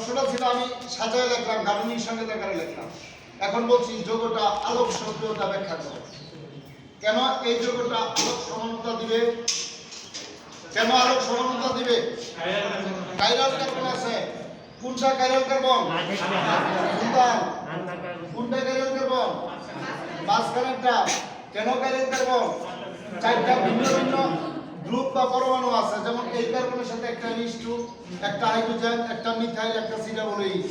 প্রশ্নটা ছিল আমি সাজায় লিখলাম, গাণিতিক সংকেত আকারে লিখলাম। এখন বলছি যোগটা আলোক সক্রিয়তা ব্যাখ্যা করো। কেন এই যোগটা আলোক সমানতা দিবে? কেন আলোক সমানতা দিবে? কাইরাল কার্বন আছে। কোনটা কাইরাল কার্বন? কোনটা কাইরাল কার্বন? মাঝখানেরটা। কেন কাইরাল কার্বন? চারটা ভিন্ন ভিন্ন গ্রুপ বা পরমাণু আছে, যেমন এই কার্বনের সাথে একটা H2, একটা হাইড্রোজেন, একটা মিথাইল, একটা COOH।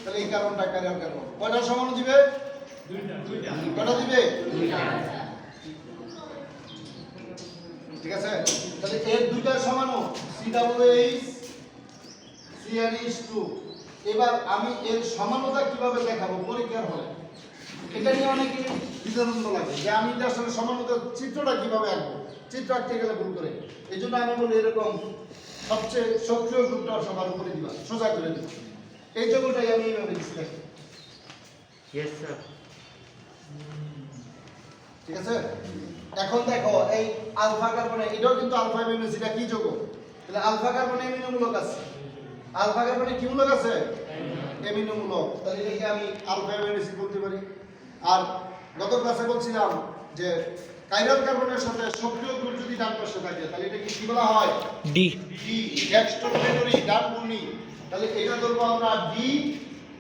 তাহলে এই কার্বনটা কাইরাল কার্বন। কয়টা সমাণু দিবে? দুইটা। কয়টা দিবে? দুইটা। ঠিক আছে, তাহলে এর দুইটা সমাণু COOH, CnH2। এবার আমি এর সমানতা কিভাবে দেখাবো পরীক্ষার হলে? এটা নিয়ে অনেকে দ্বিধাদ্বন্দ্ব লাগে যে আমি এটা আসলে সমানতা চিত্রটা কিভাবে আঁকবো, চিত্র আঁকতে গেলে ভুল করে। এই জন্য আমি বলি এরকম সবচেয়ে সক্রিয় গ্রুপটা সবার উপরে দিবা, সোজা করে দিবা। এই যোগটাই আমি এইভাবে দিচ্ছি, দেখো। Yes sir. ঠিক আছে, এখন দেখো এই আলফা কার্বনে, এটাও কিন্তু আলফা অ্যামিনো, এটা কি যোগ? তাহলে আলফা কার্বনে অ্যামিনো মূলক আছে। আলফা কার্বনে কি মূলক আছে? অ্যামিনো মূলক। তাহলে এটাকে আমি আলফা অ্যামিনো অ্যাসিড বলতে পারি। আর গত ক্লাসে বলছিলাম যে কাইরাল কার্বনের সাথে সক্রিয় গ্রুপ যদি ডান পাশে থাকে তাহলে এটা কি বলা হয়? डी ডি ডেক্সট্রোমেটরি, ডান বুনি। তাহলে এটা ধরবো আমরা ডি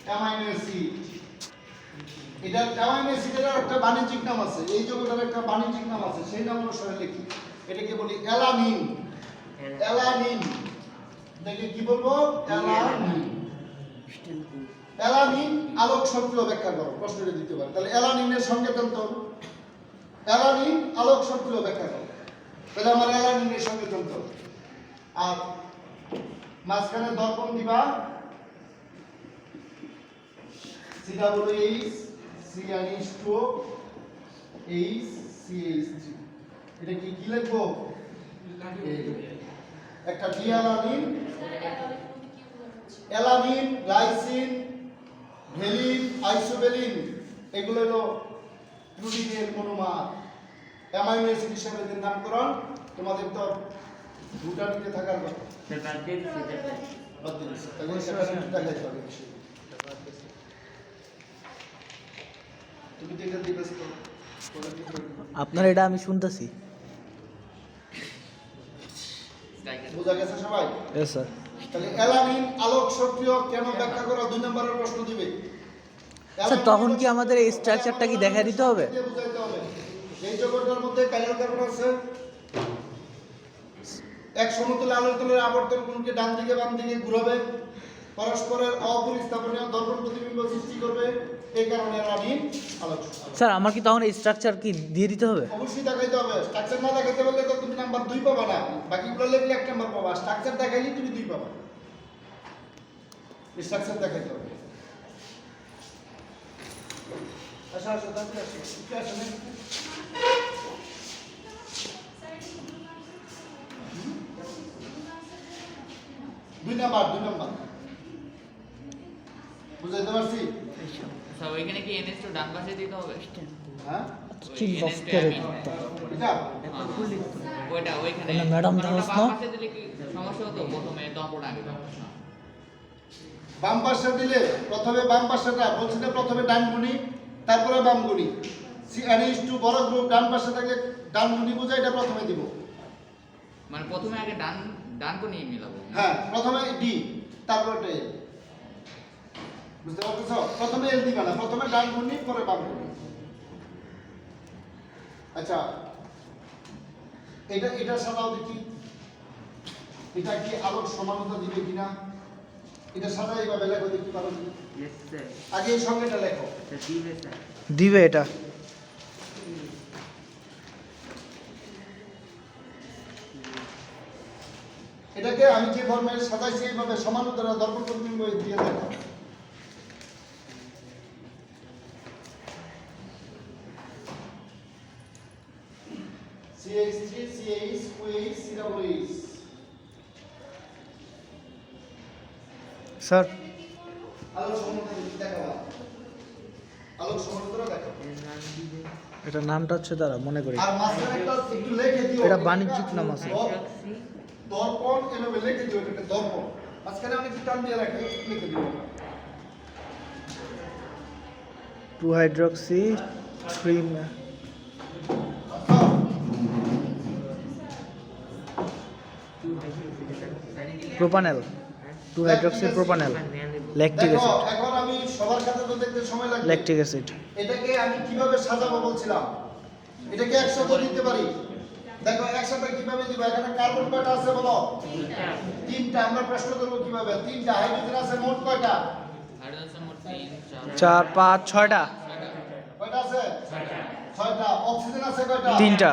অ্যামাইনো অ্যাসিড। এটা অ্যামাইনো অ্যাসিডের একটা বাণিজ্যিক নাম আছে, এই যৌগটার একটা বাণিজ্যিক নাম আছে, সেই নাম অনুসারে লিখি। এটাকে বলি অ্যালানিন। অ্যালানিন, এটাকে কি বলবো? অ্যালানিন। অ্যালানিন আলোক সক্রিয় ব্যাখ্যা করো, প্রশ্নটা দিতে পারে। তাহলে অ্যালানিনের সংকেতান্তর, অ্যালানিন আলোক সক্রিয় ব্যাখ্যা করো। তাহলে আমার অ্যালানিনের সংকেতান্তর। আর মাঝখানে দর্পণ দিবা COOH, CnH2, HCH3। এটা কি কি লিখবো? একটা ডিঅ্যালানিন, অ্যালানিন, গ্লাইসিন, ভ্যালিন, আইসোভ্যালিন, এগুলো হলো প্রোটিনের মনোমার। অ্যামাইনো অ্যাসিড হিসেবে এদের নামকরণ। তোমাদের তো ভুটানিতে থাকার কথা। বাদ দিয়ে দিচ্ছি। তাহলে সেটা দেখাইতে হবে বিষয়। তুমি তো এটা দিবে তো আপনার এটা আমি শুনতেছি। বোঝা গেছে সবাই? Yes sir. তাহলে অ্যালানিন আলোক সক্রিয় কেন ব্যাখ্যা করো, 2 নম্বরের প্রশ্ন দিবে। স্যার তখন কি আমাদের এই স্ট্রাকচারটা কি দেখা দিতে হবে? বুঝাইতে হবে। এই জগতের মধ্যে কাইরাল কার্বন আছে। এক সমতলে আলোর তলের আবর্তন কোণকে ডান দিকে বাম দিকে ঘুরাবে, পরস্পরের অপরিস্থাপনীয় দর্পণ প্রতিবিম্ব সৃষ্টি করবে। এই কারণে অ্যালানিন আলোক সক্রিয়। স্যার আমার কি তখন এই স্ট্রাকচার কি দিয়ে দিতে হবে? অবশ্যই দেখাইতে হবে। স্ট্রাকচার না দেখাইতে পারলে তো তুমি নাম্বার 2 পাবা না, বাকিগুলো লিখলে 1 নাম্বার পাবা। স্ট্রাকচার দেখাইলে তুমি 2 পাবা। স্ট্রাকচার দেখাইতে হবে। আচ্ছা আচ্ছা, তাহলে আসো কি আছে না? 2 নাম্বার বুঝাইতে পারছি? সব এখানে কি NH2 ডান পাশে দিতে হবে? হ্যাঁ, চিল বক্স করে এটা ওইটা ওইখানে মানে ম্যাডাম দাওস না? বাম পাশে দিলে কি সমস্যা হতো? প্রথমে দর্পণ আগে দাও। বাম পাশে দিলে প্রথমে বাম পাশেটা বলছি না, প্রথমে ডান গুণি তারপরে বাম গুণি। CnH2 বড় গ্রুপ ডান পাশে থাকলে ডান গুণি বোঝায়, এটা প্রথমে দিব। মানে প্রথমে আগে ডান কোণে মিলাবো। হ্যাঁ, প্রথমে ডি তারপরে তে। বুঝতে পারছো? প্রথমে এল দিবা না, প্রথমে ডান গুণি পরে বাম গুণি। আচ্ছা, এটা সাজাও দেখি, এটা কি আলোক সমানতা দিবে কিনা? এটা সাজাই এইভাবে লেখো দেখি পারো কি? Yes sir. আগে এই সংজ্ঞাটা লেখো। सर दीवे सर। দিবে এটা। এটাকে আমি যে ফর্মে সাজাইছি এইভাবে সমান্তরাল দর্পণ প্রতিবিম্ব দিয়ে দেখো। CH3, CH, OH, COOH। Sir আলোক সমান্তরাল দেখাবা। আলোক সমান্তরাল দেখো। এটা নামটা হচ্ছে দাঁড়া মনে করি। আর মাঝখানে একটা একটু লিখে দিও। এটা বাণিজ্যিক নাম আছে। দর্পণ এভাবে লিখে দিও, এটা দর্পণ। মাঝখানে অনেক টান দিয়ে রাখে লিখে দিব 2 হাইড্রক্সি 3 প্রোপানেল 2 হাইড্রক্সি প্রোপানেল ল্যাকটিক দেখো অ্যাসিড এখন আমি সবার খাতা তো দেখতে সময় লাগবে ল্যাকটিক অ্যাসিড এটাকে আমি কিভাবে সাজাবো বলছিলাম এটাকে একসাথে দিতে পারি দেখো একসাথে কিভাবে দিব এখানে কার্বন কয়টা আছে বলো তিনটা আমরা প্রশ্ন করব কিভাবে তিনটা হাইড্রোজেন আছে মোট কয়টা হাইড্রোজেন মোট 3 4 5 6টা কয়টা আছে ছয়টা অক্সিজেন আছে কয়টা 3টা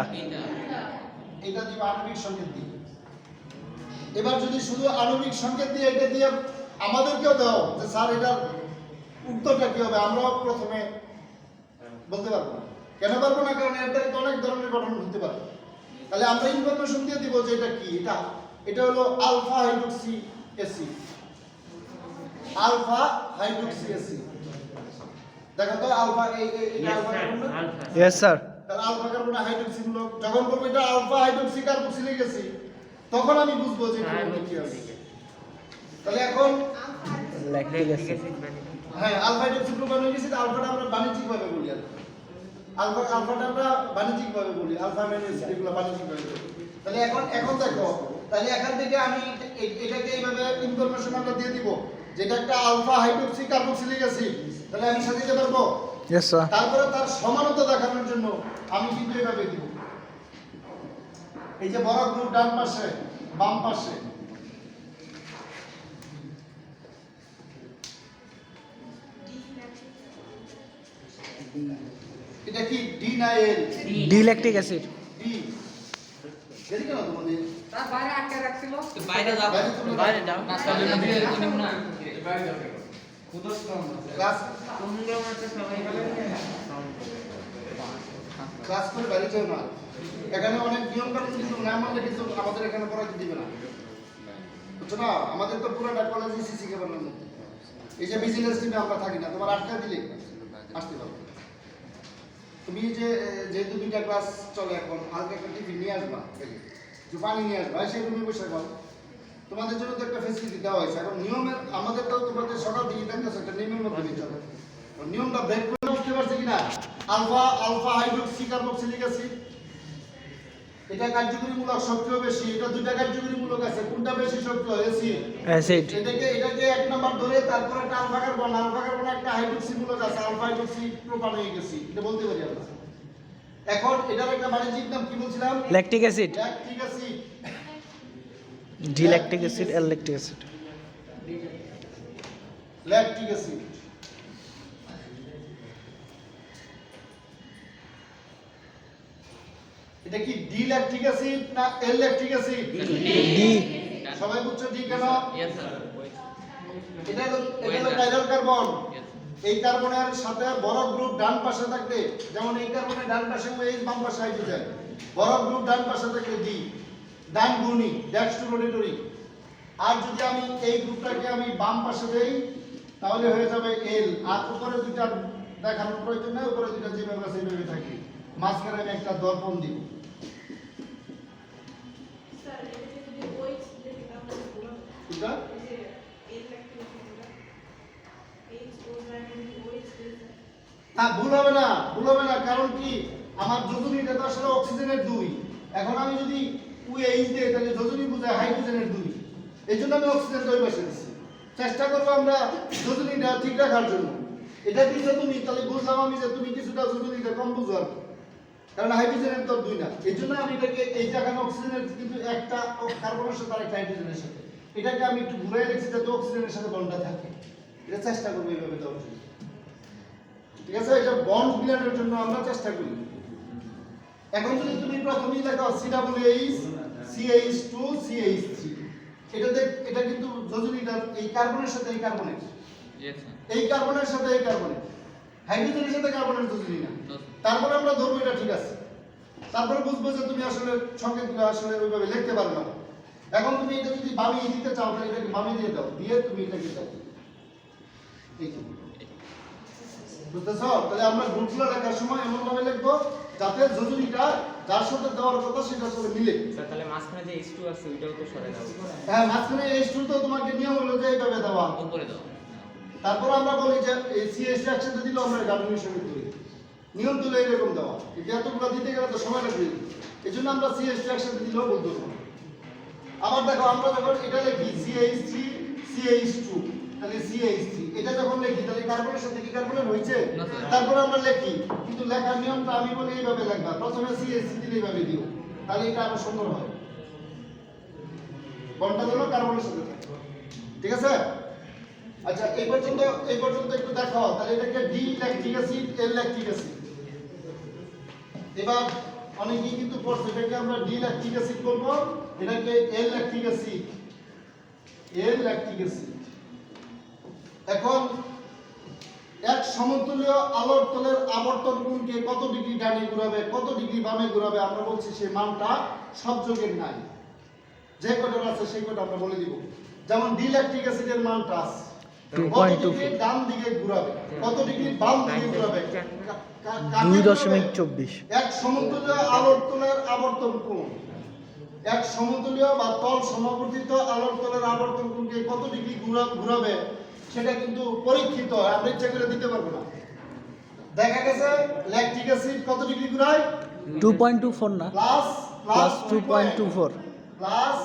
এটা দিব আণবিক সংকেত দিই এবার যদি শুধু আণবিক সংকেত দিয়ে এটা দিয়ে আমাদেরকেও দাও যে স্যার এটার উত্তরটা কি হবে আমরাও প্রথমে বলতে পারবো না কেন পারবো না কারণ এর দ্বারা তো অনেক ধরনের গঠন হতে পারে তাহলে আমরা ইনফরমেশন দিয়ে দিব যে এটা কি এটা হলো alpha hydroxy acid alpha hydroxy acid দেখো তো আলফা এটা আলফা কার্বন না ইয়েস স্যার তাহলে আলফা কার্বন হাইড্রোক্সি মূলক যখন বলবো এটা আলফা হাইড্রোক্সি কার্বক্সিলিক অ্যাসিড তখন আমি বুঝবো যে এটা কি আছে তাহলে এখন ল্যাকটিক অ্যাসিড হ্যাঁ আলফা হাইড্রোক্সি প্রোপানোয়িক অ্যাসিড আলফাটা আমরা বাণিজ্যিকভাবে বলি আর আলফাটা আমরা বাণিজ্যিকভাবে বলি আলফা অ্যামিনো অ্যাসিড এগুলো বাণিজ্যিকভাবে বলি তাহলে এখন দেখো তাহলে এখান থেকে আমি এটাকে এইভাবে ইনফরমেশন আমরা দিয়ে দিব যেটা একটা আলফা হাইড্রোক্সি কার্বক্সিলিক অ্যাসিড তাহলে আমি সাজিয়ে পারবো ইয়েস স্যার তারপরে তার সমানতা দেখানোর জন্য আমি কিন্তু এইভাবে দিব এই যে বড় গ্রুপ ডান পাশে বাম পাশে এটা কি ডি না L D lactic acid D এর কেন তোমাদের তো বাইরে দাও বাইরে দাও নাস্তার জন্য দিয়ে দিন না ক্লাস ক্লাস করে বাইরে যাও না এখানে অনেক নিয়ম কানুন কিন্তু না মানলে কিন্তু আমাদের এখানে পড়াতে দিবে না বুঝছো না আমাদের তো পুরোটা কলেজে সিসি ক্যামেরার মধ্যে এই যে বিজনেস টিমে আমরা থাকি না তোমার আটকা দিলে আসতে পারো তুমি যেহেতু 2টা ক্লাস চলে এখন হালকা একটা টিফিন নিয়ে আসবা একটু পানি নিয়ে আসবা সেই রুমে বসে খাও তোমাদের জন্য তো একটা ফেসিলিটি দেওয়া হয়েছে এখন নিয়মের আমাদের তো তোমাদের সকাল থেকে দেখতেছো একটা নিয়মের মধ্যে নিয়ে চলে নিয়মটা ব্রেক করে বুঝতে পারছে কিনা আলফা হাইড্রোক্সি কার্বক্সিলিক অ্যাসিড এটা কার্যকরীমূলক সক্রিয় বেশি এটা 2টা কার্যকরীমূলক আছে কোনটা বেশি সক্রিয় অ্যাসিড এটাকে এক নাম্বার ধরে তারপর একটা আলফা কার্বন একটা হাইড্রোক্সি মূলক আছে আলফা হাইড্রোক্সি প্রোপানোয়িক অ্যাসিড এটা বলতে পারি আমরা এখন এটার একটা বাণিজ্যিক নাম কি বলছিলাম lactic acid lactic acid D lactic acid এল ল্যাকটিক অ্যাসিড ল্যাকটিক অ্যাসিড এটা কি ডি ল্যাকটিক অ্যাসিড না এল ল্যাকটিক অ্যাসিড ডি সবাই বুঝছো ডি কেন ইয়েস স্যার এটা হলো কাইরাল কার্বন ইয়েস এই কার্বনের সাথে বড় গ্রুপ ডান পাশে থাকবে যেমন এই কার্বনের ডান পাশে OH বাম পাশে হাইড্রোজেন বড় গ্রুপ ডান পাশে থাকবে ডি ডান গুণী ডেক্সট্রোরোটেটরি আর যদি আমি এই গ্রুপটাকে আমি বাম পাশে দেই তাহলে হয়ে যাবে এল আর উপরে দুইটা দেখানোর প্রয়োজন নেই উপরে দুইটা যেভাবে আছে সেইভাবে থাকবে মাঝখানে আমি একটা দর্পণ দিব এটা ভুল হবে না কারণ কি আমার যোজনীটা তো আসলে অক্সিজেনের 2 এখন আমি যদি OH দেই তাহলে যোজনী বোঝায় হাইড্রোজেনের 2 এই জন্য আমি অক্সিজেনটা ওই পাশে দিচ্ছি চেষ্টা করবো আমরা যোজনীটা ঠিক রাখার জন্য এটা দিছো তুমি তাহলে বুঝলাম আমি যে তুমি কিছুটা যোজনীটা কম বুঝো আর কি। কারণ হাইড্রোজেনের তো 2 না এই জন্য আমি এটাকে এই জায়গায় অক্সিজেনের কিন্তু একটা কার্বনের সাথে আর একটা হাইড্রোজেনের সাথে এটাকে আমি একটু ঘুরাই রেখেছি যাতে অক্সিজেনের সাথে বন্ডটা থাকে এটা চেষ্টা করবো এইভাবে দেওয়ার জন্য ঠিক আছে এটা বন্ড মিলানোর জন্য আমরা চেষ্টা করি এখন যদি তুমি প্রথমেই দেখো COOH CH2 CH3 এটা কিন্তু যোজনীটা এই কার্বনের সাথে এই কার্বনের ইয়েস এই কার্বনের সাথে এই কার্বনের হাইড্রোজেনের সাথে কার্বনের যোজনী না তারপরে আমরা ধরবো এটা ঠিক আছে তারপরে বুঝবো যে তুমি আসলে সংকেতগুলো আসলে ওইভাবে লিখতে পারো না এখন তুমি এটা যদি বামিয়ে দিতে চাও তাহলে এটাকে বামিয়ে দিয়ে দাও দিয়ে তুমি এটাকে দাও এই তো বুঝতেছো তাহলে আমরা গ্রুপগুলো লেখার সময় এমন ভাবে লিখবো যাতে যোজনীটা যার সাথে দেওয়ার কথা সেটার সাথে মিলে। স্যার তাহলে মাঝখানে যে H2 আছে ওইটাও তো সরে দাও। হ্যাঁ, মাঝখানে H2 তো তোমাকে নিয়ম হলো যে এইভাবে দেওয়া। উপরে দাও। তারপর আমরা বলি যে এই CH একসাথে দিলেও আমরা গাঠনিক সঙ্গে তুলি, নিয়ম তুলে এরকম দেওয়া। কিন্তু এতগুলো দিতে গেলে তো সময় লাগবে, এই জন্য আমরা CH একসাথে দিলেও বলতে পারবো। আবার দেখো আমরা যখন এটা লিখি CH3 CH2 তাহলে CH3 এটা যখন লিখি তাহলে কার্বনের সাথে কি কার্বনের হয়েছে? না স্যার। তারপর আমরা লিখি, কিন্তু লেখার নিয়মটা আমি বলি এইভাবে লিখবা, প্রথমে CH3 দিলে এইভাবে দিও, তাহলে এটা আরো সুন্দর হয়, কোনটা যেন কার্বনের সাথে থাকে। ঠিক আছে? আচ্ছা এই পর্যন্ত একটু দেখো, তাহলে এটাকে ডি ল্যাকটিক অ্যাসিড এল ল্যাকটিক অ্যাসিড। এবার অনেকেই কিন্তু পড়ছে এটাকে আমরা ডি ল্যাকটিক অ্যাসিড করব, এটাকে এল ল্যাকটিক অ্যাসিড, এল ল্যাকটিক অ্যাসিড। এখন এক সমতুল্য আলোর তলের আবর্তন কোণকে কত ডিগ্রি ডানে ঘোরাবে, কত ডিগ্রি বামে ঘোরাবে আমরা বলছি সেই মানটা সব যোগের নাই, যে কয়টা আছে সেই কয়টা আমরা বলে দিব। যেমন ডি ল্যাকটিক অ্যাসিডের মানটা আছে 2.24 ডান দিকে ঘোরাবে, কত ডিগ্রি বাম দিকে ঘোরাবে, 2.24 এক সমতুল্য আলোর তলের আবর্তন কোণ, এক সমতুল্য বা তল সমাবর্তিত আলোর তলের আবর্তন কোণকে কত ডিগ্রি ঘোরাবে সেটা কিন্তু পরীক্ষিত, আমরা ইচ্ছা করে দিতে পারবো না। দেখা গেছে ল্যাকটিক অ্যাসিড কত ডিগ্রি ঘোরায়? 2.24 না, প্লাস প্লাস 2.24 প্লাস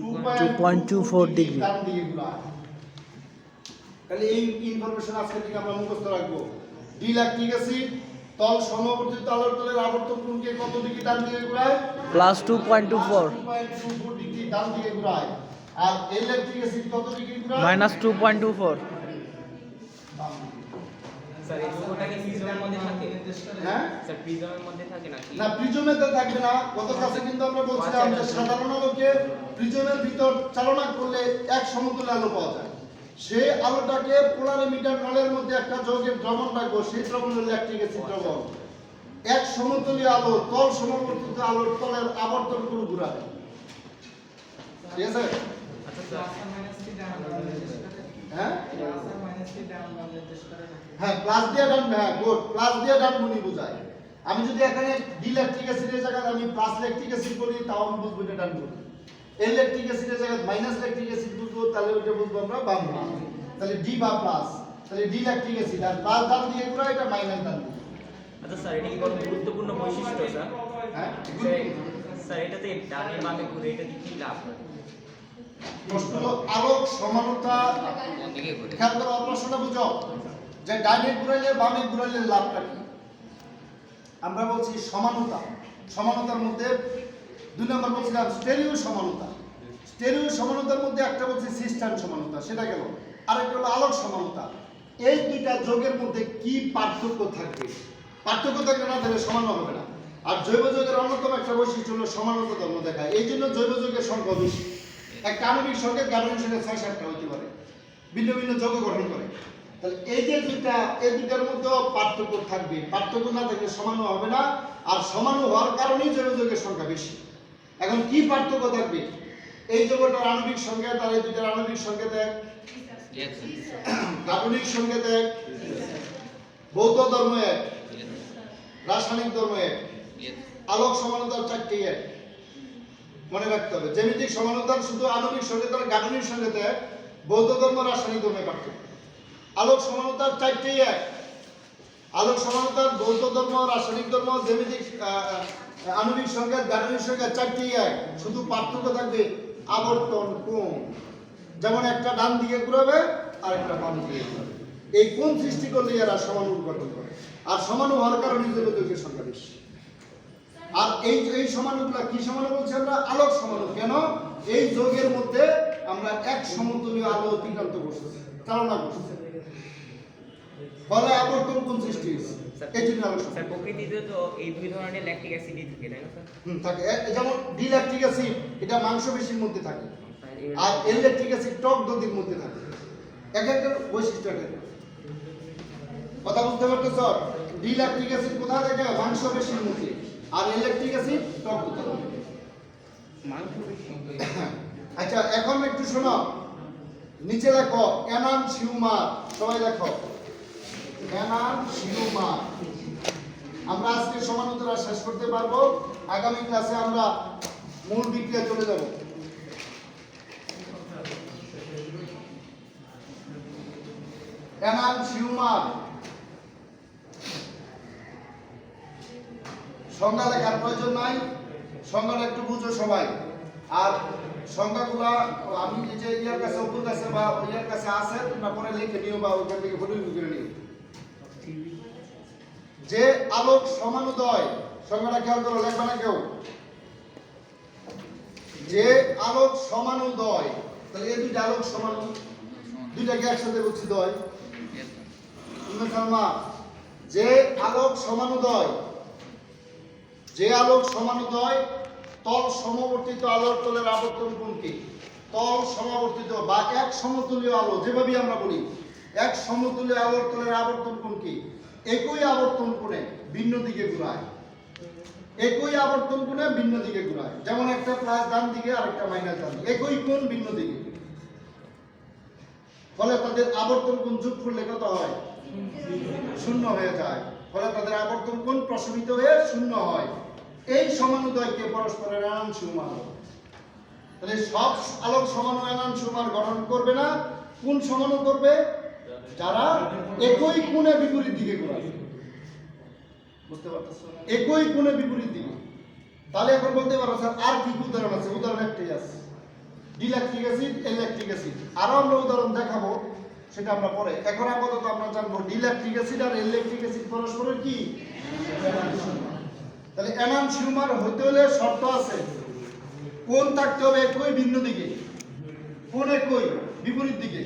2.24 ডিগ্রি। ডান দিকে ঘোরায়। তাহলে এই ইনফরমেশন আজকে থেকে আমরা মুখস্থ রাখবো। ডি ল্যাকটিক অ্যাসিড তল সমবর্তিত আলোর তলের আবর্তন কোণকে কত ডিগ্রি ডান দিকে ঘোরায়? প্লাস 2.24 2.24 ডিগ্রি ডান দিকে ঘোরায়। আর এল ল্যাকটিক অ্যাসিড কত ডিগ্রি ঘোরায়? মাইনাস 2.24। স্যার এই যৌগটা কি প্রিজমের মধ্যে থাকে? হ্যাঁ, স্যার প্রিজমের মধ্যে থাকে নাকি? না প্রিজমেতে থাকবে না। গত ক্লাসে কিন্তু আমরা বলছিলাম যে সাধারণ আলোকে প্রিজমের ভিতর চালনা করলে এক সমতুল্য আলো পাওয়া যায়। সেই আলোটাকে পোলারিমিটার নলের মধ্যে একটা যৌগের দ্রবণ রাখবো, সেই দ্রবণ হলো ল্যাকটিক অ্যাসিড দ্রবণ। এক সমতুল্য আলো তল সমবর্তিত আলোর তলের আবর্তন কোণ ঘোরাবে। ঠিক আছে? আচ্ছা স্যার হ্যাঁ হ্যাঁ, প্লাস দিয়ে ডান, হ্যাঁ গুড, প্লাস দিয়ে ডান গুণী বোঝায়। আমি যদি এখানে ডি ল্যাকটিক অ্যাসিডের জায়গায় আমি প্লাস ল্যাকটিক অ্যাসিড বলি তাও আমি বুঝবো এটা ডান গুণ। এল ল্যাকটিক অ্যাসিডের জায়গায় মাইনাস ল্যাকটিক অ্যাসিড বুঝবো, তাহলে ওইটা বুঝবো আমরা বাম গুণ। তাহলে ডি বা প্লাস, তাহলে ডি ল্যাকটিক অ্যাসিড আর প্লাস ডান দিকে ঘোরা, এটা মাইনাস ডান দিকে। আচ্ছা স্যার এটা কি কোনো গুরুত্বপূর্ণ বৈশিষ্ট্য স্যার? হ্যাঁ, স্যার এটাতে ডানে বামে ঘুরে এটা কি লাভ? প্রশ্ন হলো আলোক সমানতা। দিকে ঘুরে। খেয়াল করো, প্রশ্নটা বুঝো যে ডাইনে ঘুরাইলে বামে ঘুরাইলে লাভটা কি। আমরা বলছি সমানতা, সমানতার মধ্যে দুই নম্বর বলছিলাম স্টেরিও সমানতা। স্টেরিও সমানতার মধ্যে একটা বলছি সিস্টান সমানতা, সেটা গেল। আরেকটা হলো আলোক সমানতা। এই দুইটা যোগের মধ্যে কি পার্থক্য থাকবে? পার্থক্য থাকবে না, তাহলে সমান হবে না। আর জৈব যৌগের অন্যতম একটা বৈশিষ্ট্য হলো সমানতা ধর্ম দেখায়, এই জন্য জৈব যৌগের সংখ্যা বেশি। একটা আণবিক সংখ্যা গাঠনিক সংখ্যা 6-7টা হতে পারে, ভিন্ন ভিন্ন যৌগ গঠন করে। তাহলে এই যে দুইটা, এই দুইটার মধ্যে পার্থক্য থাকবে, পার্থক্য না থাকলে সমানও হবে না। আর সমান হওয়ার কারণেই জৈব যৌগের সংখ্যা বেশি। এখন কি পার্থক্য থাকবে? এই যৌগটার আণবিক সংখ্যা, তার এই দুইটার আণবিক সংখ্যা দেখ, Yes, sir. গাঠনিক সংখ্যা দেখ, ভৌত ধর্ম এক, রাসায়নিক ধর্ম এক, Yes. আলোক সমানতার 4টি এক। মনে রাখতে হবে জ্যামিতিক সমানতার শুধু আণবিক সংখ্যা তার গাঠনিক সংখ্যা এক, ভৌত ধর্ম রাসায়নিক ধর্মে পার্থক্য। আলোক সমানতার 4টি এক, আলোক সমানতার ভৌত ধর্ম রাসায়নিক ধর্ম জ্যামিতিক আণবিক সংখ্যা গাঠনিক সংখ্যা 4টি এক, শুধু পার্থক্য থাকবে আবর্তন কোণ। যেমন একটা ডান দিকে ঘুরাবে আর একটা বাম দিকে ঘুরাবে, এই কোণ সৃষ্টি করলে এরা সমাণু গঠন করে। আর সমাণু হওয়ার কারণে জৈব যৌগের সংখ্যা বেশি। আর এই সমাণুগুলা কি সমাণু বলছি আমরা? আলোক সমাণু। কেন? এই যৌগের মধ্যে আমরা এক সমতুল্য আলো অতিক্রান্ত করছি, চালনা করছি, ফলে আবর্তন কোণ সৃষ্টি হয়েছে। এই জন্য আলোক সমাণু। স্যার প্রকৃতিতে তো এই দুই ধরনের ল্যাকটিক অ্যাসিডই থাকে তাই না স্যার? থাকে। যেমন ডি ল্যাকটিক অ্যাসিড এটা মাংসপেশির মধ্যে থাকে, আর এল ল্যাকটিক অ্যাসিড টক দধির মধ্যে থাকে। এক একটা বৈশিষ্ট্য এক একটা। কথা বুঝতে পারতেছ? ডি ল্যাকটিক অ্যাসিড কোথায় থাকে? মাংসপেশির মধ্যে। আর এল ল্যাকটিক অ্যাসিড টক দধির মধ্যে। আচ্ছা এখন একটু শোনো, নিচে লেখো এনানসিউমার, সবাই লেখো এনানসিউমার। আমরা আজকে সমান্তরাল শেষ করতে পারবো। আগামী ক্লাসে আমরা মূল বিক্রিয়া চলে যাব। এনানসিউমার সংজ্ঞা লেখার প্রয়োজন নাই, সংজ্ঞাটা একটু বুঝো সবাই। আর সংজ্ঞাগুলা আমি যে ইয়ার কাছে অপুর কাছে বা ইয়ার কাছে আছে তোমরা পরে লিখে নিও বা ওখান থেকে ফটোকপি করে নিও। যে আলোক সমানুদয়, সংজ্ঞাটা খেয়াল করো, লেখবা না কেউ। যে আলোক সমানুদয়, তাহলে এই দুইটা আলোক সমানু, দুইটাকে একসাথে বলছি দয়। যে আলোক সমানুদয়, যে আলোক সমানুদয় তল সমবর্তিত আলোর তলের আবর্তন কোণ কি? তল সমাবর্তিত বা এক সমতুল্য আলো, যেভাবে আমরা বলি এক সমতুল্য আলোর তলের আবর্তন কোণ কি? একই আবর্তন কোণে ভিন্ন দিকে ঘোরায়, একই আবর্তন কোণে ভিন্ন দিকে ঘোরায়। যেমন একটা প্লাস ডান দিকে আর একটা মাইনাস ডান দিকে, একই কোণ ভিন্ন দিকে, ফলে তাদের আবর্তন কোণ যোগ করলে কত হয়? শূন্য হয়ে যায়। ফলে তাদের আবর্তন কোণ প্রশমিত হয়ে শূন্য হয়। এই সমানুদয়কে পরস্পরের এনানসিউমার। তাহলে সব আলোক সমাণু এনানসিউমার গঠন করবে না। কোন সমাণু করবে? যারা একই কোণে বিপরীত দিকে ঘোরাবে। বুঝতে পারতেছো? একই কোণে বিপরীত দিকে। তাহলে এখন বলতে পারো স্যার আর কি উদাহরণ আছে? উদাহরণ একটাই আছে, ডিল্যাকটিক অ্যাসিড, ইলেকট্রিক অ্যাসিড। আরো আমরা উদাহরণ দেখাবো, সেটা আমরা পরে। এখন আপাতত আমরা জানবো ডিল্যাকটিক অ্যাসিড আর ইলেকট্রিক অ্যাসিড পরস্পরের কি? তাহলে এনানসিউমার হইতে হলে শর্ত আছে, কোণ থাকতে হবে একই ভিন্ন দিকে, কোণ একই বিপরীত দিকে।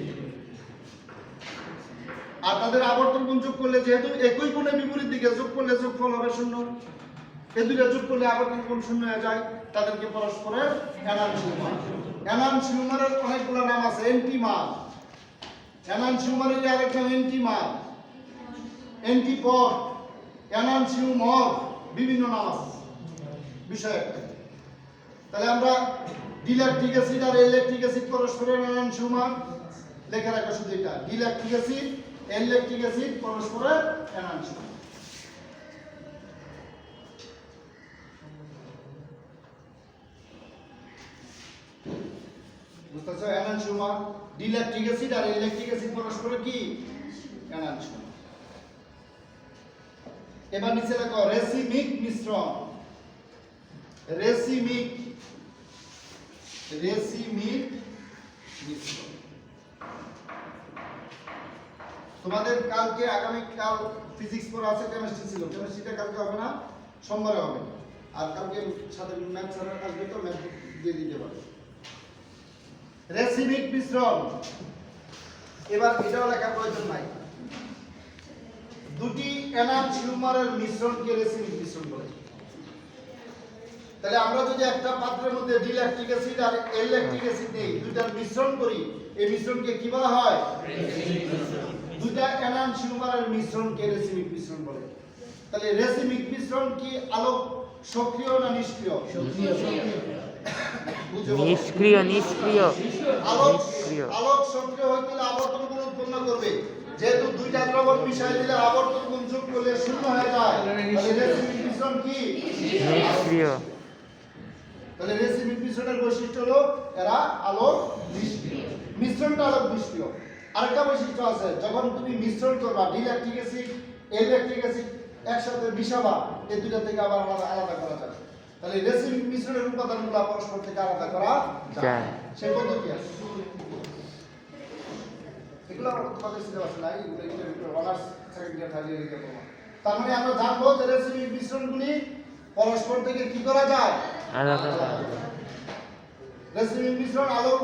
আর তাদের আবর্তন কোণ যোগ করলে, যেহেতু একই কোণে বিপরীত দিকে, যোগ করলে যোগফল হবে শূন্য। এই দুইটা যোগ করলে আবর্তন কোণ শূন্য হয়ে যায়। তাদেরকে পরস্পরের এনানসিউমার। এনানসিউমারের অনেকগুলো নাম আছে। এন্টিমার, এনানসিউমারের আরেক নাম এন্টিমার, এন্টিপড, এনানসিউমর, বিভিন্ন নাম আছে, বিষয় একটা। তাহলে আমরা ডিল্যাকটিক অ্যাসিড আর ইলেকট্রিক অ্যাসিড পরস্পরের এনানসিউমার লেখা রাখা, শুধু এটা ডিল্যাকটিক অ্যাসিড, ইলেকট্রিক অ্যাসিড পরস্পরের এনানসিউমার। বুঝতেছো? এনানসিউমার, ডিল্যাকটিক অ্যাসিড আর ইলেকট্রিক অ্যাসিড পরস্পরের কি? এনানসিউমার। এবার নিচে লেখো রেসিমিক মিশ্রণ। রেসিমিক, রেসিমিক মিশ্রণ। তোমাদের কালকে আগামীকাল ফিজিক্স পড়া আছে, কেমিস্ট্রি ছিল, কেমিস্ট্রিটা কালকে হবে না, সোমবারে হবে। আর কালকে সাথে ম্যাথ স্যার আসবে, তো ম্যাথ দিয়ে দিতে পারবে। রেসিমিক মিশ্রণ, এবার এটাও লেখার প্রয়োজন নাই। দুটি এনানসিউমারের মিশ্রণকে রেসিমিক মিশ্রণ বলে। তাহলে আমরা যদি একটা পাত্রের মধ্যে ডিল্যাকটিক অ্যাসিড আর ইলেকট্রিক অ্যাসিড নেই, দুইটার মিশ্রণ করি, এই মিশ্রণকে কি বলা হয়? দুইটা এনানসিউমারের মিশ্রণকে রেসিমিক মিশ্রণ বলে। তাহলে রেসিমিক মিশ্রণ কি আলোক সক্রিয় না নিষ্ক্রিয়? নিষ্ক্রিয়, নিষ্ক্রিয়, আলোক নিষ্ক্রিয়। আলোক সক্রিয় হইতে হলে আবর্তন কোণ উৎপন্ন করবে। যেহেতু দুইটা দ্রবণ মিশাই দিলে আবর্তন কোণ যোগ করলে শূন্য হয়ে যায়, তাহলে রেসিমিক মিশ্রণ কি? নিষ্ক্রিয়। তাহলে রেসিমিক মিশ্রণের বৈশিষ্ট্য হলো এরা আলোক নিষ্ক্রিয়। মিশ্রণটা আলোক নিষ্ক্রিয়। আরেকটা বৈশিষ্ট্য আছে, যখন তুমি মিশ্রণ করবা ডিল্যাকটিক অ্যাসিড, ইলেকট্রিক অ্যাসিড একসাথে মিশাবা, এই দুইটা থেকে আবার আলাদা করা যায়। তাহলে রেসিমিক মিশ্রণের উপাদানগুলো পরস্পর থেকে আলাদা করা যায়। সেই পদ্ধতি আছে। এগুলো তোমাদের সিলেবাসে নাই, এগুলো অনার্স সেকেন্ড ইয়ার থার্ড ইয়ারে পড়বা। তার মানে আমরা জানবো যে রেসিমিক মিশ্রণগুলি পরস্পর থেকে কি করা যায়? আলাদা করা যায়। রেসিমিক মিশ্রণ আলোক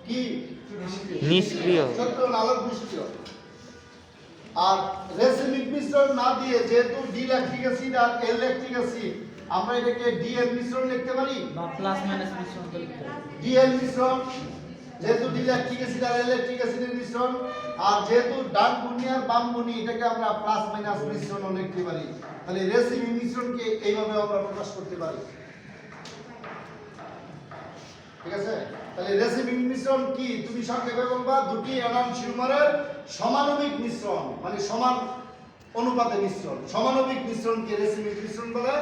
কি? নিষ্ক্রিয়। সত্য আলোক নিষ্ক্রিয়। আর রেসিমিক মিশ্রণ না দিয়ে, যেহেতু ডিল্যাকটিক অ্যাসিড আর ইলেকট্রিক অ্যাসিড, আমরা এটাকে ডিএল মিশ্রণ লিখতে পারি, বা প্লাস মাইনাস মিশ্রণ করতে হবে। ডিএল মিশ্রণ, যেহেতু ডিল্যাকটিক অ্যাসিড আর ইলেকট্রিক অ্যাসিডের মিশ্রণ। আর যেহেতু ডান বনি আর বাম বনি, এটাকে আমরা প্লাস মাইনাস মিশ্রণও লিখতে পারি। তাহলে রেসিমিক মিশ্রণকে এইভাবে আমরা প্রকাশ করতে পারি। ঠিক আছে? তাহলে রেসিমিক মিশ্রণ কি? তুমি সংক্ষেপে বলবা দুটি এনানসিউমারের সমাণবিক মিশ্রণ, মানে সমান অনুপাতে মিশ্রণ। সমাণবিক মিশ্রণকে রেসিমিক মিশ্রণ বলে,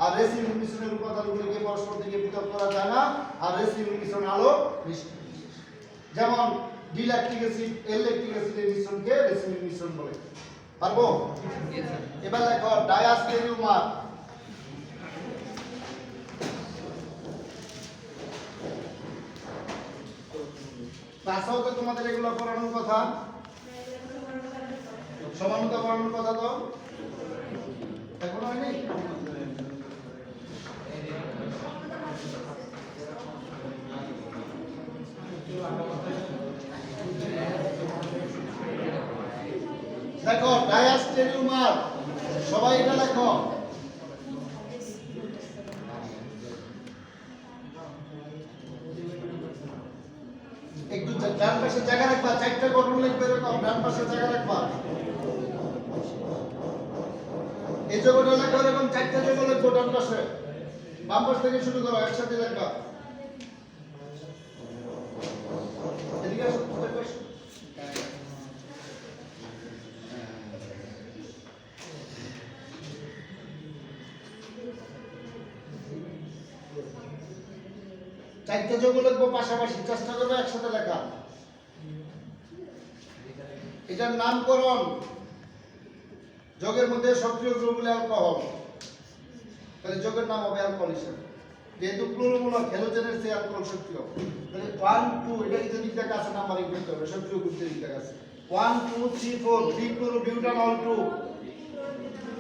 আর রেসিমিক মিশ্রণের উপাদানগুলোকে পরস্পর থেকে পৃথক করা যায় না, আর রেসিমিক মিশ্রণ আলো মিষ্টি। যেমন ডি ল্যাকটিক অ্যাসিড এল ল্যাকটিক অ্যাসিডের মিশ্রণকে রেসিমিক মিশ্রণ বলে। পারবো? Yes, sir. এবার দেখো ডায়াস্টেরিওমার। ক্লাসেও তো তোমাদের এগুলো পড়ানোর কথা, সমানতা পড়ানোর কথা তো এখন হয়নি। দেখো ডায়াস্টেরিওমার, সবাই এটা লেখো। একটু ডান পাশে জায়গা রাখবা, চারটা গঠন লিখবে এরকম, ডান পাশে জায়গা রাখবা। এই যোগটা লেখো এরকম, চারটা যোগ লিখবো ডান পাশে, বাম পাশ থেকে শুরু করো, একসাথে লিখবা। এদিকে আসো, এদিকে আসো। চারটা যোগ লিখবো পাশাপাশি, চেষ্টা করবো একসাথে লেখা। এটার নামকরণ, যোগের মধ্যে সক্রিয় গ্রুপ হলো অ্যালকোহল, তাহলে যোগের নাম হবে অ্যালকোহল হিসেবে। যেহেতু ক্লোরোমূলক হ্যালোজেনের চেয়ে অ্যালকোহল সক্রিয়, তাহলে 1 2 এটা কিন্তু দিক থেকে আছে, নাম্বারিং করতে হবে, সক্রিয় গ্রুপের দিক থেকে আছে। 1 2 3 4 3 ক্লোরোবিউটানল 2,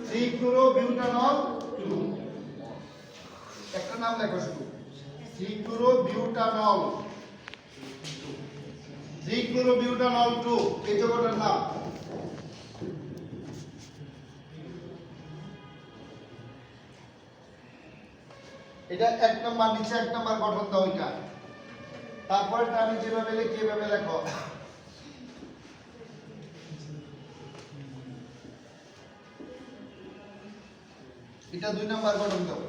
3 ক্লোরোবিউটানল 2, একটা নাম লেখো শুধু, 3 ক্লোরোবিউটানল 2, এই যোগটার নাম। এটা 1 নাম্বার, নিচে 1 নাম্বার গঠন দাও এটা। তারপরে আমি যেভাবে লিখি এভাবে লেখো। এটা 2 নাম্বার গঠন দাও।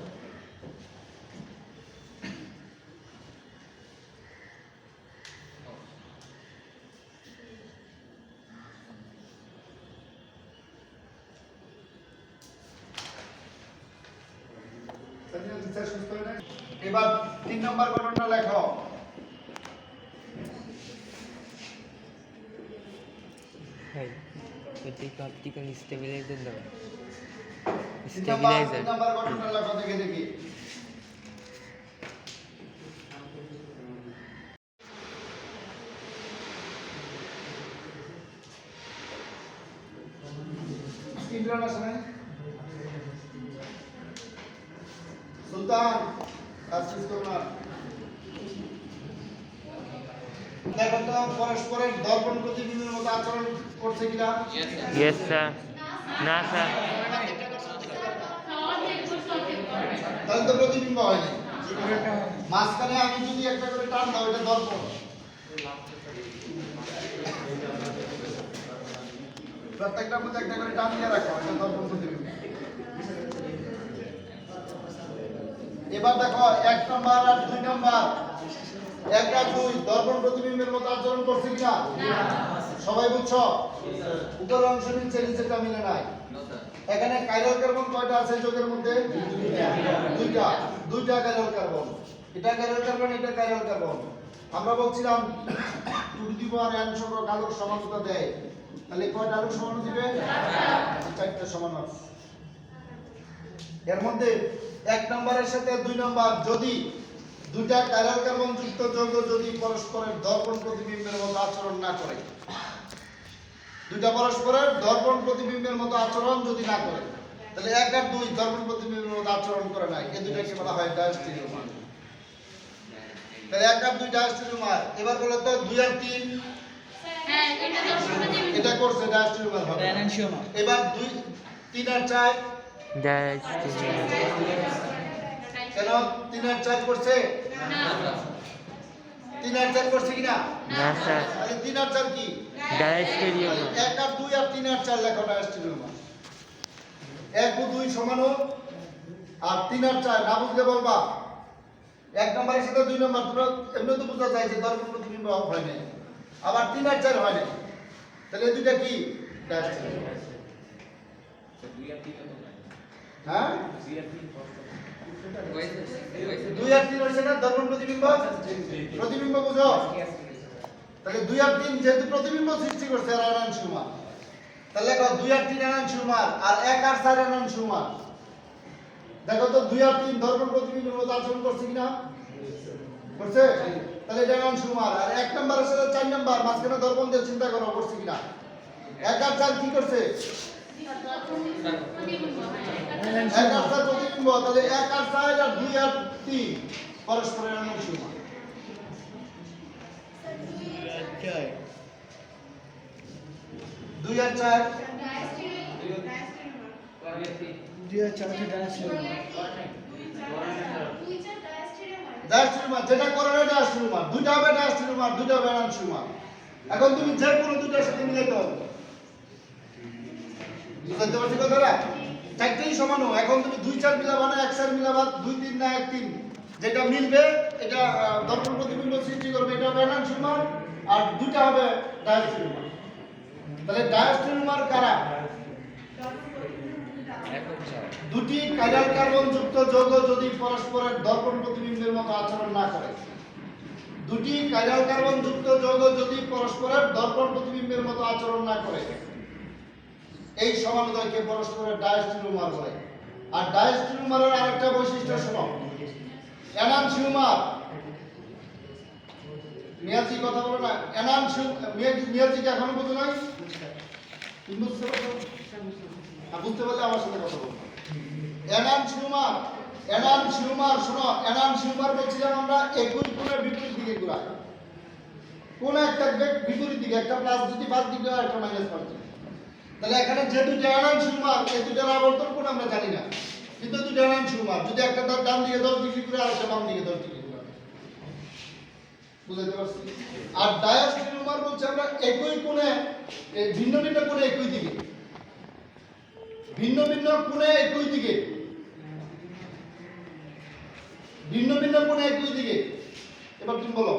এবার 3 নাম্বার গঠনটা লেখো। অপটিক্যাল স্টেবিলাইজার দাও। 3 নাম্বার গঠনটা লেখো, দেখে দেখি। স্ক্রিন আছে না? সুলতান কাজ করো না। দেখো তো পরস্পরের দর্পণ প্রতিবিম্বের মতো আচরণ করছে কিনা? Yes sir. না স্যার। তাহলে তো প্রতিবিম্ব হয়নি। মাঝখানে আমি যদি একটা করে টান দাও, এটা দর্পণ। প্রত্যেকটার মধ্যে একটা করে টান দিয়ে রাখো, এটা দর্পণ প্রতিবিম্ব। এবার দেখো 1 নাম্বার আর 2 নাম্বার, 1 আর 2 দর্পণ প্রতিবিম্বের মতো আচরণ করছে কিনা? সবাই বুঝছো? উপরের অংশ নিচে, নিচেটা মিলে নাই। এখানে কাইরাল কার্বন কয়টা আছে যোগের মধ্যে? দুইটা কাইরাল কার্বন। এটা কাইরাল কার্বন, এটা কাইরাল কার্বন। আমরা বলছিলাম 2 টু দি পাওয়ার n সংখ্যক আলোক সমানুতা দেয়, তাহলে কয়টা আলোক সমানু দিবে? 4টা সমানু আছে। এর মধ্যে 1 নাম্বারের সাথে 2 নাম্বার যদি দুইটা কাইরাল কার্বন যুক্ত যৌগ যদি পরস্পরের দর্পণ প্রতিবিম্বের মতো আচরণ না করে, দুইটা পরস্পরের দর্পণ প্রতিবিম্বের মতো আচরণ যদি না করে, তাহলে 1 আর 2 দর্পণ প্রতিবিম্বের মতো আচরণ করে নাই, এই দুইটাকে বলা হয় ডায়াস্টেরিওমার। তাহলে 1 আর 2 ডায়াস্টেরিওমার। এবার বলো তো 2 আর 3, হ্যাঁ এটা দর্পণ প্রতিবিম্ব, এটা করছে ডায়াস্টেরিওমার হবে। এবার 2 3 আর 4, কেন 3 আর 4 করছে? না 3 আর 4 করছে কিনা? না স্যার। তাহলে 3 আর 4 কি? ডায়াস্টেরিওমার। 1 আর 2 আর 3 আর 4 লেখো ডায়াস্টেরিওমার। 1 ও 2 সমানু, আর 3 আর 4 না বুঝলে বলবা। 1 নাম্বারের সাথে 2 নাম্বার দুটো এমনি তো বোঝা যায় যে দর্পণ প্রতিবিম্ব হয় নাই, আবার 3 আর 4 হয় নাই, তাহলে এই দুইটা কি? ডায়াস্টেরিওমার। হ্যাঁ হয়েছে 2 আর 3 হইছে না দর্পণ প্রতিবিম্ব প্রতিবিম্ব বুঝো তাহলে 2 আর 3 যেহেতু প্রতিবিম্ব সৃষ্টি করছে আর এনান সমান তাহলে দেখো 2 আর 3 এনান সমান আর 1 আর 4 এনান সমান দেখো তো 2 আর 3 দর্পণ প্রতিবিম্বের মতো আচরণ করছে কিনা করছে তাহলে এটা এনান সমান আর 1 নম্বরের সাথে 4 নম্বর মাঝখানে দর্পণ দিয়ে চিন্তা করো করছে কিনা 1 আর 4 কি করছে 1 আর 4 প্রতিবিম্ব তাহলে 1 আর 4 আর 2 আর 3 পরস্পরের এনান সমান 2 আর 4 ডায়াস্ট্রিউমার যেটা করে না ডায়াস্ট্রিউমার দুইটা হবে ডায়াস্ট্রিউমার দুইটা হবে এনানস্ট্রিউমার এখন তুমি যে কোনো দুইটার সাথে মিলাইতে হবে বুঝতে পারছি কথাটা চারটেই সমান হয় এখন তুমি 2 4 মিলাবা না 1 4 মিলাবা 2 3 না 1 3 যেটা মিলবে এটা দর্পণ প্রতিবিম্ব সৃষ্টি করবে এটা হবে এনানস্ট্রিউমার আর দুইটা হবে ডায়াস্ট্রিউমার তাহলে ডায়াস্ট্রিউমার কারা দুটি কাইরাল কার্বন যুক্ত যৌগ যদি পরস্পরের দর্পণ প্রতিবিম্বের মতো আচরণ না করে দুটি কাইরাল কার্বন যুক্ত যৌগ যদি পরস্পরের দর্পণ প্রতিবিম্বের মতো আচরণ না করে এই সমানোদয়কে পরস্পরের ডায়াস্ট্রিউমার বলে আর ডায়াস্ট্রিউমারের আরেকটা বৈশিষ্ট্য শোনো এনানস্ট্রিউমার মিয়াজি কথা বলো না মিয়াজিকে এখনো বুঝো নাই তুমি বুঝতে পারছো বুঝতে পারলে আমার সাথে কথা বলবো এনানস্ট্রিউমার শোনো এনানস্ট্রিউমার বলছিলাম আমরা একই কোণের বিপরীত দিকে ঘোরায় কোন একটা বিপরীত দিকে একটা প্লাস যদি বাদ দিকে হয় একটা মাইনাস পাচ্ছি তাহলে এখানে যে দুটো এনানস্ট্রিউমার এই দুটোর আবর্তন কোণ আমরা জানি না কিন্তু দুটো এনানস্ট্রিউমার যদি একটা তার ডান দিকে 10 ডিগ্রি ঘুরে আর একটা বাম দিকে 10 ডিগ্রি ঘুরে বুঝতে পারছি আর ডায়াস্ট্রিউমার বলছে আমরা একই কোণে ভিন্ন ভিন্ন কোণে একই দিকে ভিন্ন ভিন্ন কোণে একই দিকে ভিন্ন ভিন্ন কোণে একই দিকে এবার তুমি বলো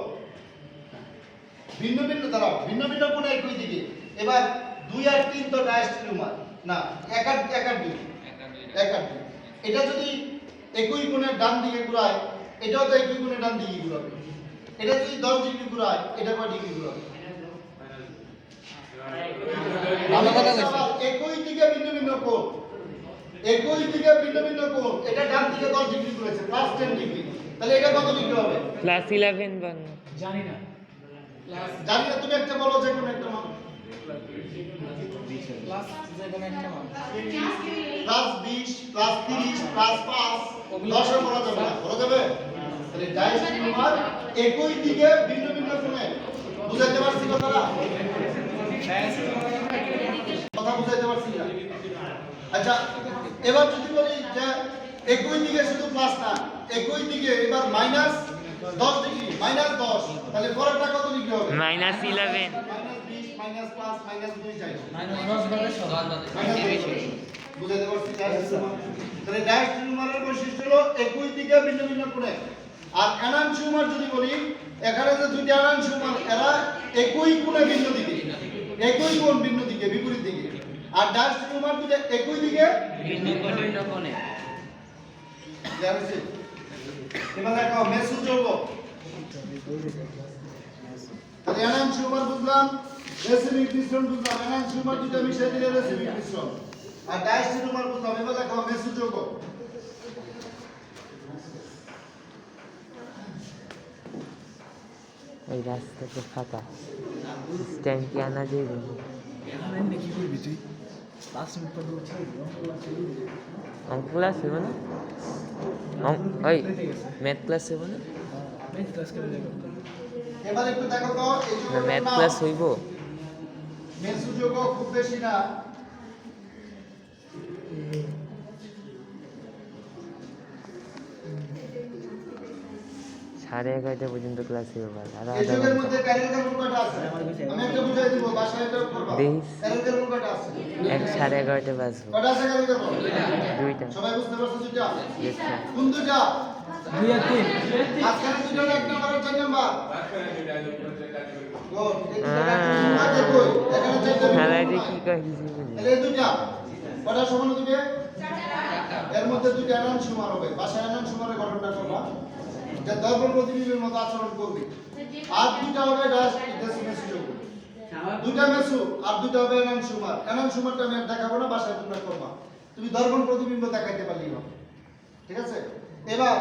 ভিন্ন ভিন্ন দাঁড়াও ভিন্ন ভিন্ন কোণে একই দিকে এবার 2 আর 3 তো ডায়াস্ট্রিউমার না 1 আর 2 এটা যদি একই কোণের ডান দিকে ঘোরায় এটাও তো একই কোণের ডান দিকে ঘোরাবে এটা যদি 10 ডিগ্রি ঘোরায় এটা কয় ডিগ্রি ঘোরাবে ভালো কথা কইছো একই দিকে ভিন্ন ভিন্ন কোণ একই দিকে ভিন্ন ভিন্ন কোণ এটা ডান দিকে 10 ডিগ্রি ঘুরেছে প্লাস 10 ডিগ্রি তাহলে এটা কত ডিগ্রি হবে প্লাস 11 বান জানি না তুমি একটা বলো যে কোন একটা মান প্লাস 20 প্লাস 30 প্লাস 5 10 এর বলা যাবে না বলা যাবে তাহলে ডায়াস্ট্রিউমার একই দিকে ভিন্ন ভিন্ন কোণে বুঝাইতে পারছি কথাটা কথা বুঝাইতে পারছি না আচ্ছা এবার যদি বলি যে একই দিকে শুধু প্লাস না একই দিকে এবার মাইনাস 10 ডিগ্রি মাইনাস 10 তাহলে পরেরটা কত ডিগ্রি হবে -11 মাইনাস 20 মাইনাস প্লাস মাইনাস 2 যাই বুঝাইতে পারছি তাহলে ডায়াস্ট্রিউমারের বৈশিষ্ট্য হলো একই দিকে ভিন্ন ভিন্ন কোণে আর এনানস্ট্রিউমার যদি বলি এখানে যে দুইটা এনানস্ট্রিউমার এরা একই কোণে ভিন্ন দিকে একই কোণ ভিন্ন দিকে বিপরীত দিকে আর ডায়াস্ট্রিউমার দুটো একই দিকে ভিন্ন কোণে জানেন এবার দেখো মেসোযৌগ তাহলে এনানস্ট্রিউমার বুঝলাম রেসিমিক মিশ্রণ বুঝলাম এনানস্ট্রিউমার দুটো মিশিয়ে দিলে রেসিমিক মিশ্রণ আর ডায়াস্ট্রিউমার বুঝলাম এবার দেখো মেসোযৌগ এই রাস্তাতে ফাঁকা স্ট্যান্ড কি আনা যাইবে অঙ্ক ক্লাস হবে না ওই ম্যাথ ক্লাস হবে না এবার একটু দেখো তো এই না ম্যাথ ক্লাস হইব মেসোযৌগ খুব বেশি না সাড়ে 11টা পর্যন্ত ক্লাস হইব আর এই যুগের মধ্যে কাইরাল কার্বন কয়টা আছে আমি একটা বুঝাই দিব বাসায় এটা করবা দেখিস। কাইরাল কার্বন কয়টা আছে 11:30 বাজবো কয়টা আছে কাইরাল কার্বন দুইটা সবাই বুঝতে পারছো দুইটা ইয়েস স্যার কোন দুইটা 2 আর 3 আজকাল দুইটা এক নাম্বার আর 4 নাম্বার গুড এই দুটো আগে কই এখানে চারটা খেলায় বিন্দু যে নাই। কি কয় কিছু বুঝি তাহলে এই দুটা কটা সমান দিবে এর মধ্যে দুটো এনান সমান হবে বাসায় এনান সমানের গঠনটা করবা যে দর্পণ প্রতিবিম্বের মতো আচরণ করবে আর দুটা হবে ডেসিমেস যোগ দুটা মেসু আর দুটা হবে এনান সুমারটা আমি আর দেখাবো না বাসায় তোমরা করবা তুমি দর্পণ প্রতিবিম্ব দেখাইতে পারলেই হবে ঠিক আছে এবার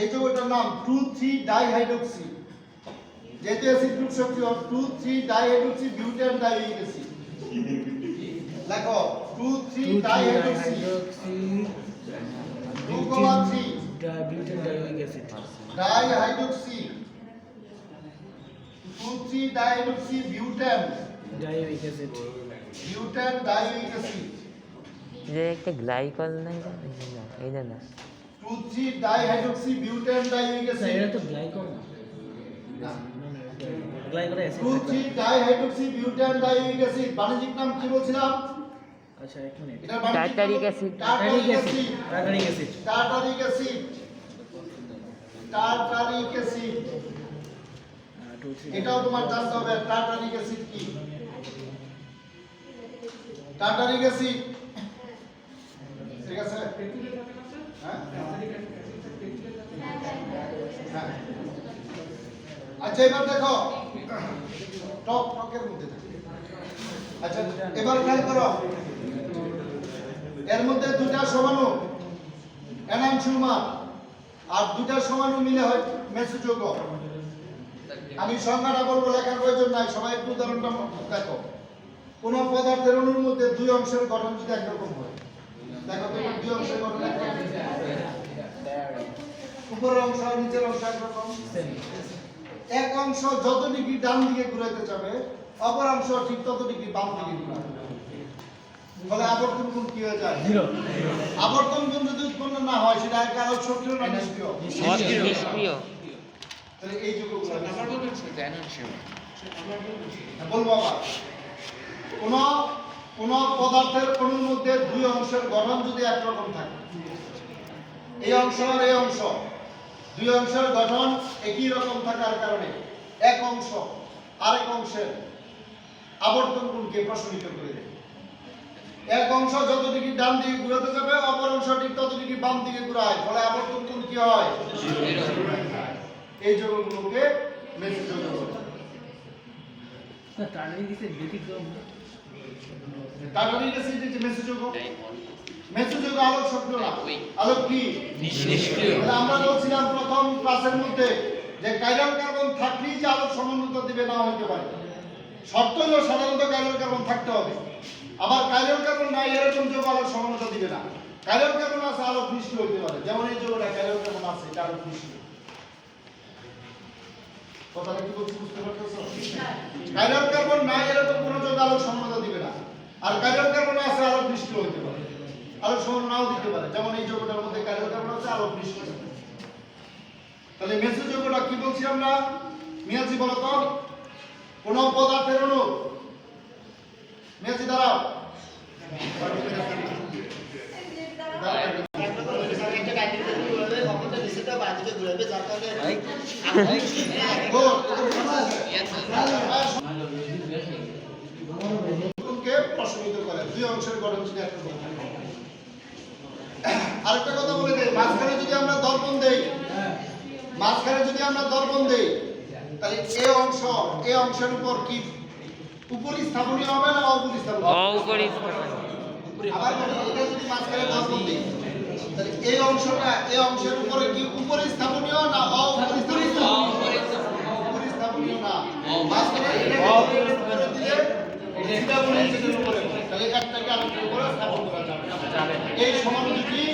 এই যৌগটার নাম 2,3 ডাইহাইড্রোক্সি যেহেতু অ্যাসিড গ্রুপ সক্রিয় 2,3 ডাইহাইড্রোক্সি বিউটেন ডাইইউরিক অ্যাসিড লেখো 2,3 dihydroxy 2,3 dihydroxy 2,3 dihydroxy butane dioic acid যে একটা গ্লাইকল নাই এই না 2,3 ডাইহাইড্রোক্সি বিউটেন ডাইইউরিক অ্যাসিড এটা তো গ্লাইকল না glycol acid 2,3 dihydroxy butane dioic acid বাণিজ্যিক নাম কি বলছিলাম আচ্ছা এক মিনিট এটা বাণিজ্যিক tartaric acid tartaric acid tartaric acid tartaric acid tartaric acid 2 3 এটাও তোমার জানতে হবে টার্টারিক অ্যাসিড কি টার্টারিক অ্যাসিড ঠিক আছে হ্যাঁ হ্যাঁ। আচ্ছা এবার দেখো টকের মধ্যে থাকে। আচ্ছা এবার খেয়াল করো এর মধ্যে দুটা সমাণু এনানসুমার আর দুটা সমাণু মিলে হয় মেসোযোগ আমি সংজ্ঞাটা বলবো লেখার প্রয়োজন নাই সবাই একটু উদাহরণটা দেখো কোন পদার্থের অণুর মধ্যে দুই অংশের গঠন যদি একরকম হয় দেখো তোমার দুই অংশের গঠন একরকম উপরের অংশ আর নিচের অংশ একরকম এক অংশ যত ডিগ্রি ডান দিকে ঘুরাইতে যাবে অপর অংশ ঠিক তত ডিগ্রি বাম দিকে ঘুরাবে ফলে আবর্তন কোণ কি হয়ে যায় জিরো আবর্তন কোণ যদি উৎপন্ন না হয় সেটা একে আলোক সক্রিয় না নিষ্ক্রিয় নিষ্ক্রিয় তাহলে এই যোগগুলো বলবো আবার কোন পদার্থের অণুর মধ্যে দুই অংশের গঠন যদি একরকম থাকে এই অংশ আর এই অংশ দুই অংশের গঠন একই রকম থাকার কারণে এক অংশ আরেক অংশের আবর্তন কোণকে প্রশমিত করে দেয় এক অংশ যত ডিগ্রি ডান দিকে ঘুরাতে যাবে অপর অংশ ঠিক তত ডিগ্রি বাম দিকে ঘুরায় ফলে আবর্তন কোণ কি হয় এই যোগগুলোকে মেসোযোগ বলে টার্টারিক অ্যাসিড ব্যতিক্রম টার্টারিক অ্যাসিড যে মেসোযোগ মেসোযোগ আলোক সক্রিয় না আলোক কি নিষ্ক্রিয় তাহলে আমরা বলছিলাম প্রথম ক্লাসের মধ্যে যে কাইরাল কার্বন থাকলেই যে আলোক সমন্বিত দিবে না হতে পারে শর্ত হলো সাধারণত কাইরাল কার্বন থাকতে হবে আবার কাইরাল কার্বন নাই এরকম যোগ আলোক সমন্বিত দিবে না কাইরাল কার্বন আছে আলোক নিষ্ক্রিয় হতে পারে যেমন এই যোগটা কাইরাল কার্বন আছে এটা আলোক নিষ্ক্রিয় কথাটা কি বলছি বুঝতে পারতেছো কাইরাল কার্বন নাই এরকম কোন যোগ আলোক সমন্বিত দিবে না আর কাইরাল কার্বন আছে আলোক নিষ্ক্রিয় হতে পারে আলোক সমন্বয় নাও দিতে পারে যেমন এই যোগটার মধ্যে কাইরাল কার্বন আছে আলোক নিষ্ক্রিয় তাহলে মেসো যোগটা কি বলছি আমরা মিয়াজি বলো তো কোন পদার্থের অণু মিয়াজি দাঁড়াও প্রশমিত করে দুই অংশের গঠন যদি একরকম থাকে আরেকটা কথা বলে দেই মাঝখানে যদি আমরা দর্পণ দেই তাহলে এই অংশের উপর কি উপরি স্থাপনীয় হবে না অপরি স্থাপনীয় আবার বলি এটা যদি মাঝখানে দর্পণ দেই তাহলে এই অংশের উপরে কি উপরি স্থাপনীয় না অপরি স্থাপনীয় না মাঝখানে এটা দিলে এটা বলে যেটার উপরে তাহলে একটাকে আরেকটার উপরে স্থাপন করা যাবে এই সমানুপাতিক